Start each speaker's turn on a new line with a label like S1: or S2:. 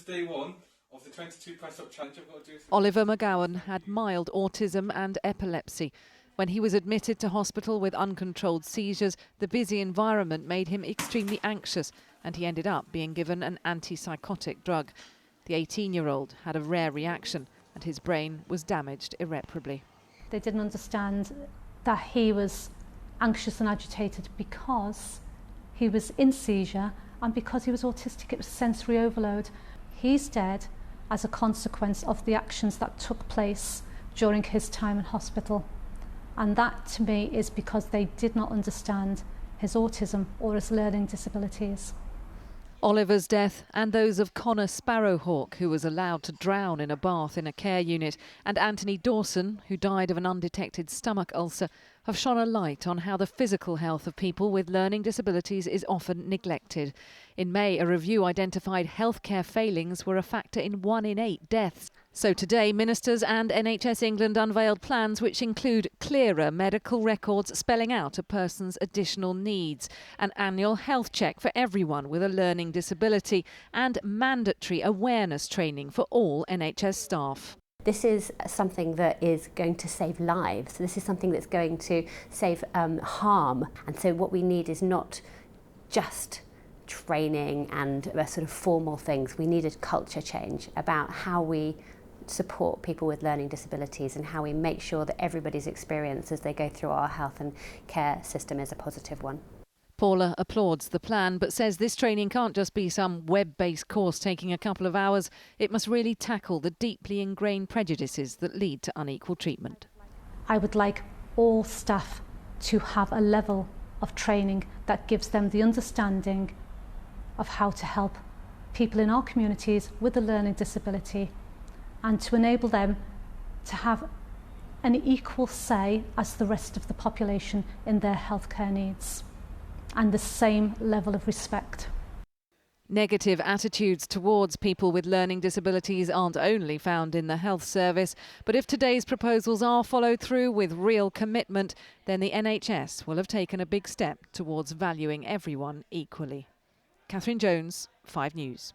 S1: day one of the 22 press-up challenge. I've got to do
S2: Oliver McGowan had mild autism and epilepsy. When he was admitted to hospital with uncontrolled seizures, the busy environment made him extremely anxious and he ended up being given an antipsychotic drug. The 18-year-old had a rare reaction and his brain was damaged irreparably.
S3: They didn't understand that he was anxious and agitated because he was in seizure and because he was autistic. It was sensory overload. He's dead as a consequence of the actions that took place during his time in hospital. And that to me is because they did not understand his autism or his learning disabilities.
S2: Oliver's death and those of Connor Sparrowhawk, who was allowed to drown in a bath in a care unit, and Anthony Dawson, who died of an undetected stomach ulcer, have shone a light on how the physical health of people with learning disabilities is often neglected. In May, a review identified healthcare failings were a factor in 1 in 8 deaths. So today, ministers and NHS England unveiled plans which include clearer medical records spelling out a person's additional needs, an annual health check for everyone with a learning disability, and mandatory awareness training for all NHS staff.
S4: This is something that is going to save lives. This is something that's going to save harm. And so what we need is not just training and sort of formal things. We need a culture change about how we support people with learning disabilities and how we make sure that everybody's experience as they go through our health and care system is a positive one.
S2: Paula applauds the plan but says this training can't just be some web-based course taking a couple of hours. It must really tackle the deeply ingrained prejudices that lead to unequal treatment.
S3: I would like all staff to have a level of training that gives them the understanding of how to help people in our communities with a learning disability and to enable them to have an equal say as the rest of the population in their healthcare needs and the same level of respect.
S2: Negative attitudes towards people with learning disabilities aren't only found in the health service, but if today's proposals are followed through with real commitment, then the NHS will have taken a big step towards valuing everyone equally. Catherine Jones, 5 News.